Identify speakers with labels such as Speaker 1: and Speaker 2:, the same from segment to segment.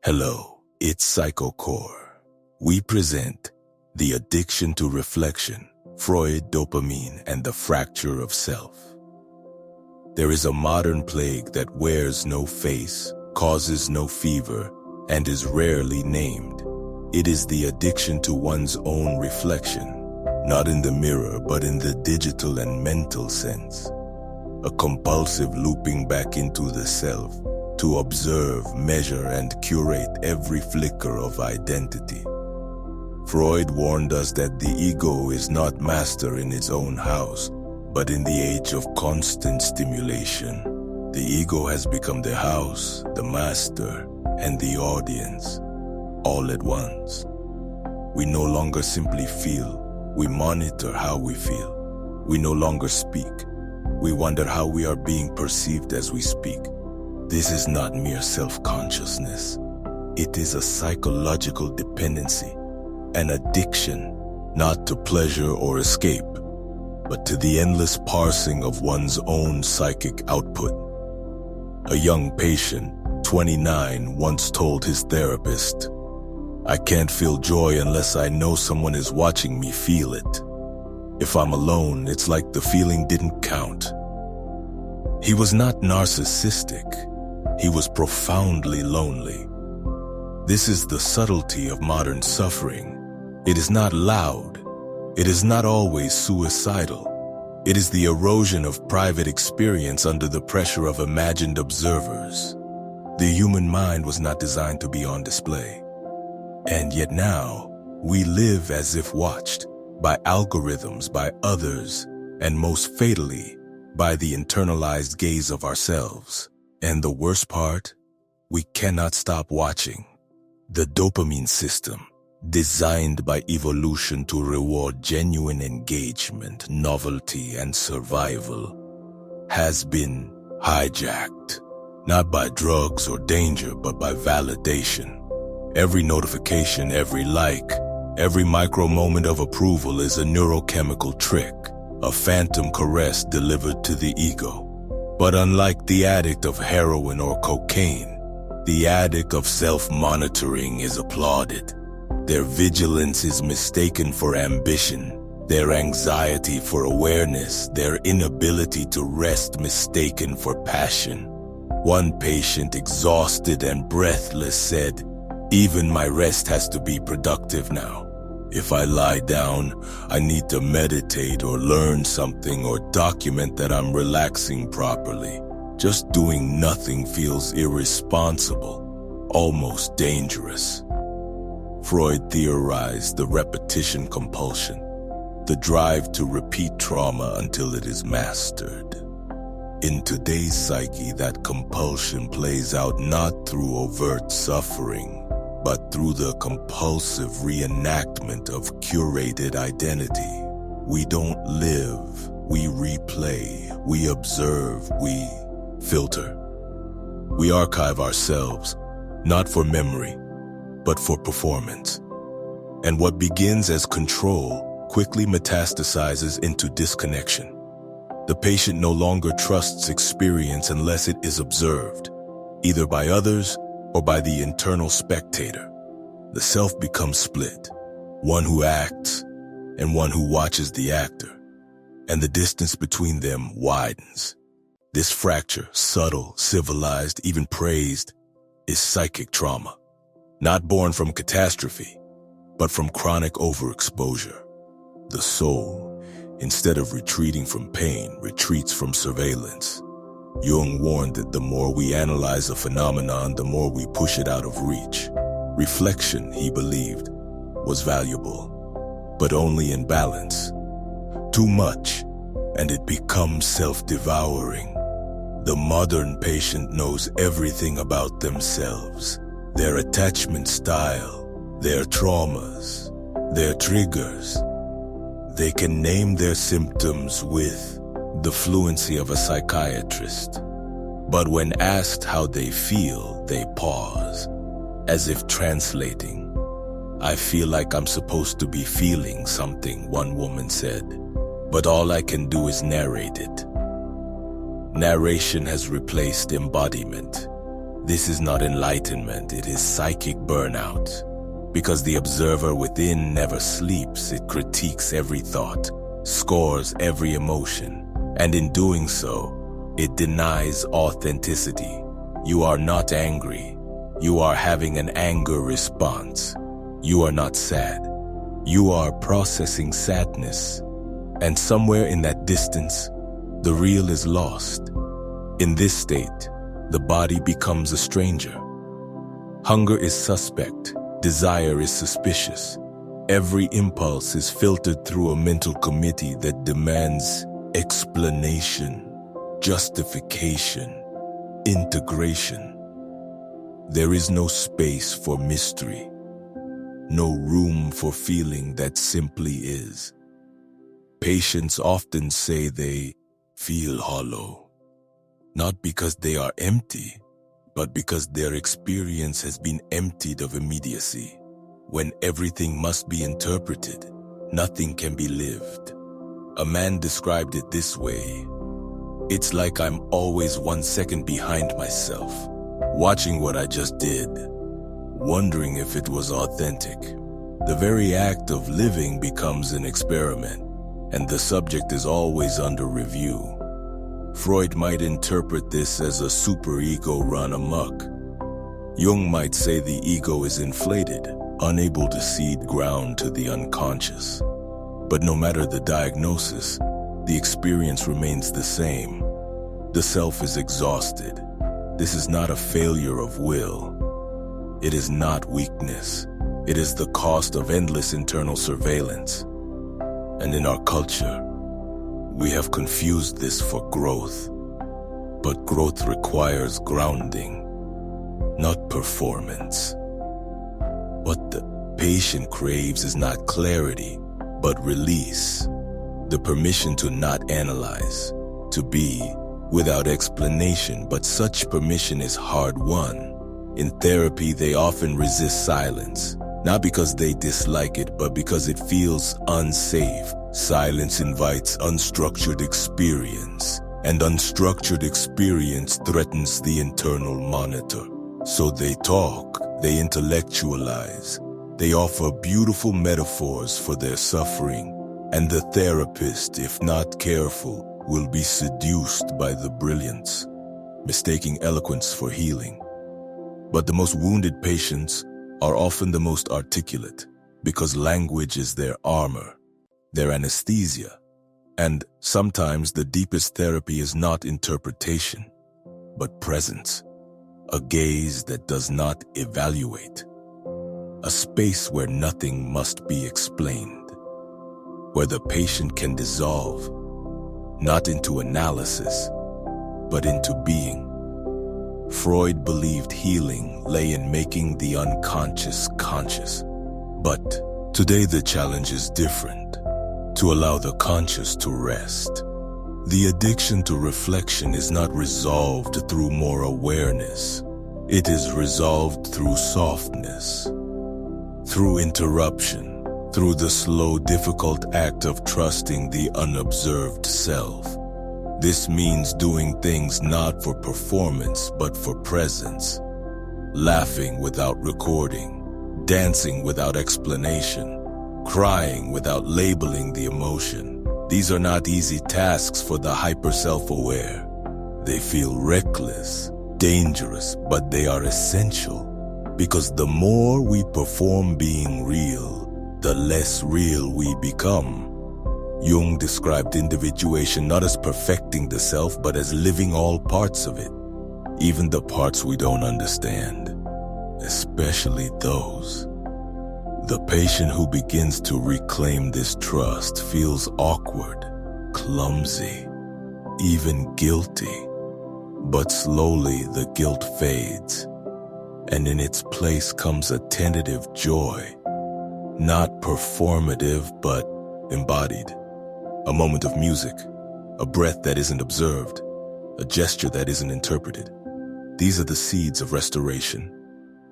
Speaker 1: Hello, it's Psychocore. We present The Addiction to Reflection, Freud, Dopamine, and the Fracture of Self. There is a modern plague that wears no face, causes no fever, and is rarely named. It is the addiction to one's own reflection, not in the mirror but in the digital and mental sense. A compulsive looping back into the self, to observe, measure, and curate every flicker of identity. Freud warned us that the ego is not master in its own house, but in the age of constant stimulation, the ego has become the house, the master, and the audience, all at once. We no longer simply feel, we monitor how we feel. We no longer speak, we wonder how we are being perceived as we speak. This is not mere self-consciousness. It is a psychological dependency, an addiction, not to pleasure or escape, but to the endless parsing of one's own psychic output. A young patient, 29, once told his therapist, "I can't feel joy unless I know someone is watching me feel it. If I'm alone, it's like the feeling didn't count." He was not narcissistic. He was profoundly lonely. This is the subtlety of modern suffering. It is not loud. It is not always suicidal. It is the erosion of private experience under the pressure of imagined observers. The human mind was not designed to be on display. And yet now, we live as if watched by algorithms, by others, and most fatally, by the internalized gaze of ourselves. And the worst part, we cannot stop watching. The dopamine system, designed by evolution to reward genuine engagement, novelty, and survival, has been hijacked, not by drugs or danger, but by validation. Every notification, every like, every micro moment of approval is a neurochemical trick, a phantom caress delivered to the ego. But unlike the addict of heroin or cocaine, the addict of self-monitoring is applauded. Their vigilance is mistaken for ambition, their anxiety for awareness, their inability to rest mistaken for passion. One patient, exhausted and breathless, said, "Even my rest has to be productive now. If I lie down, I need to meditate or learn something or document that I'm relaxing properly. Just doing nothing feels irresponsible, almost dangerous." Freud theorized the repetition compulsion, the drive to repeat trauma until it is mastered. In today's psyche, that compulsion plays out not through overt suffering, but through the compulsive reenactment of curated identity. We don't live, we replay, we observe, we filter. We archive ourselves, not for memory, but for performance. And what begins as control quickly metastasizes into disconnection. The patient no longer trusts experience unless it is observed, either by others or by the internal spectator. The self becomes split, one who acts and one who watches the actor, and the distance between them widens. This fracture, subtle, civilized, even praised, is psychic trauma, not born from catastrophe, but from chronic overexposure. The soul, instead of retreating from pain, retreats from surveillance. Jung warned that the more we analyze a phenomenon, the more we push it out of reach. Reflection, he believed, was valuable, but only in balance. Too much, and it becomes self-devouring. The modern patient knows everything about themselves, their attachment style, their traumas, their triggers. They can name their symptoms with the fluency of a psychiatrist. But when asked how they feel, they pause, as if translating. "I feel like I'm supposed to be feeling something," one woman said, "but all I can do is narrate it." Narration has replaced embodiment. This is not enlightenment, it is psychic burnout. Because the observer within never sleeps, it critiques every thought, scores every emotion, and in doing so, it denies authenticity. You are not angry. You are having an anger response. You are not sad. You are processing sadness. And somewhere in that distance, the real is lost. In this state, the body becomes a stranger. Hunger is suspect. Desire is suspicious. Every impulse is filtered through a mental committee that demands explanation, justification, integration. There is no space for mystery, no room for feeling that simply is. Patients often say they feel hollow, not because they are empty, but because their experience has been emptied of immediacy. When everything must be interpreted, nothing can be lived. A man described it this way: "It's like I'm always 1 second behind myself, watching what I just did, wondering if it was authentic." The very act of living becomes an experiment, and the subject is always under review. Freud might interpret this as a superego run amok. Jung might say the ego is inflated, unable to cede ground to the unconscious. But no matter the diagnosis, the experience remains the same. The self is exhausted. This is not a failure of will. It is not weakness. It is the cost of endless internal surveillance. And in our culture, we have confused this for growth. But growth requires grounding, not performance. What the patient craves is not clarity, but release. The permission to not analyze, to be without explanation, but such permission is hard-won. In therapy, they often resist silence, not because they dislike it, but because it feels unsafe. Silence invites unstructured experience, and unstructured experience threatens the internal monitor. So they talk, they intellectualize, they offer beautiful metaphors for their suffering, and the therapist, if not careful, will be seduced by the brilliance, mistaking eloquence for healing. But the most wounded patients are often the most articulate, because language is their armor, their anesthesia. And sometimes the deepest therapy is not interpretation, but presence, a gaze that does not evaluate, a space where nothing must be explained, where the patient can dissolve, not into analysis, but into being. Freud believed healing lay in making the unconscious conscious. But today the challenge is different: to allow the conscious to rest. The addiction to reflection is not resolved through more awareness. It is resolved through softness, through interruption, through the slow, difficult act of trusting the unobserved self. This means doing things not for performance, but for presence. Laughing without recording, dancing without explanation, crying without labeling the emotion. These are not easy tasks for the hyper-self-aware. They feel reckless, dangerous, but they are essential. Because the more we perform being real, the less real we become. Jung described individuation not as perfecting the self, but as living all parts of it, even the parts we don't understand, especially those. The patient who begins to reclaim this trust feels awkward, clumsy, even guilty. But slowly the guilt fades, and in its place comes a tentative joy, not performative but embodied. A moment of music, a breath that isn't observed, a gesture that isn't interpreted. These are the seeds of restoration,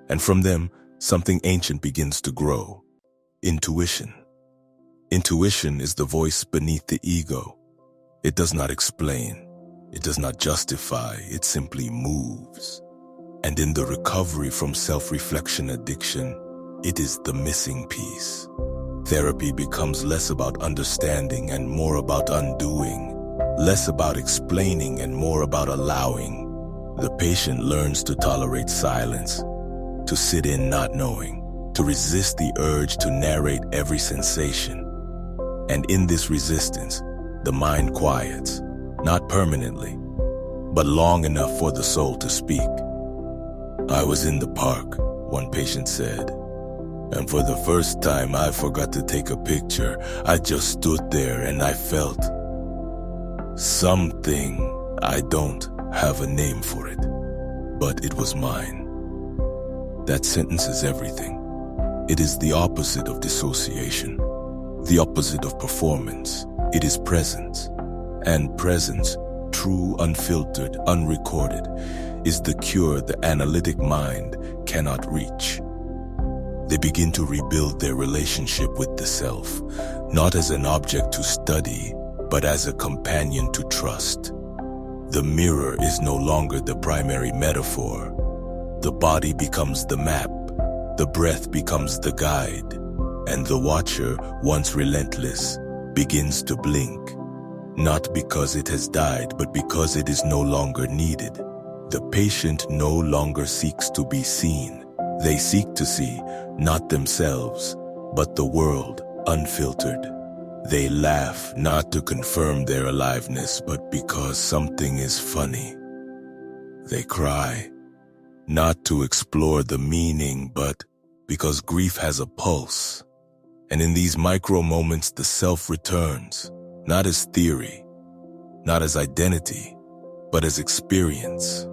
Speaker 1: and from them, something ancient begins to grow. Intuition. Intuition is the voice beneath the ego. It does not explain. It does not justify. It simply moves. And in the recovery from self-reflection addiction, it is the missing piece. Therapy becomes less about understanding and more about undoing, less about explaining and more about allowing. The patient learns to tolerate silence, to sit in not knowing, to resist the urge to narrate every sensation. And in this resistance, the mind quiets, not permanently, but long enough for the soul to speak. "I was in the park," one patient said, "and for the first time I forgot to take a picture. I just stood there and I felt something. I don't have a name for it, but it was mine." That sentence is everything. It is the opposite of dissociation, the opposite of performance. It is presence. And presence, true, unfiltered, unrecorded, is the cure the analytic mind cannot reach. They begin to rebuild their relationship with the self, not as an object to study, but as a companion to trust. The mirror is no longer the primary metaphor. The body becomes the map, the breath becomes the guide, and the watcher, once relentless, begins to blink. Not because it has died, but because it is no longer needed. The patient no longer seeks to be seen. They seek to see, not themselves, but the world, unfiltered. They laugh not to confirm their aliveness, but because something is funny. They cry, not to explore the meaning, but because grief has a pulse. And in these micro moments, the self returns, not as theory, not as identity, but as experience.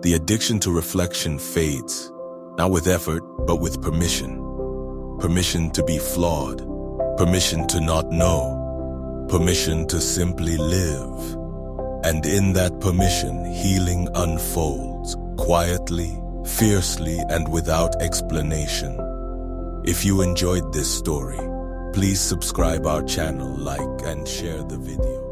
Speaker 1: The addiction to reflection fades, not with effort, but with permission. Permission to be flawed, permission to not know, permission to simply live. And in that permission, healing unfolds, quietly, fiercely, and without explanation. If you enjoyed this story, please subscribe our channel, like, and share the video.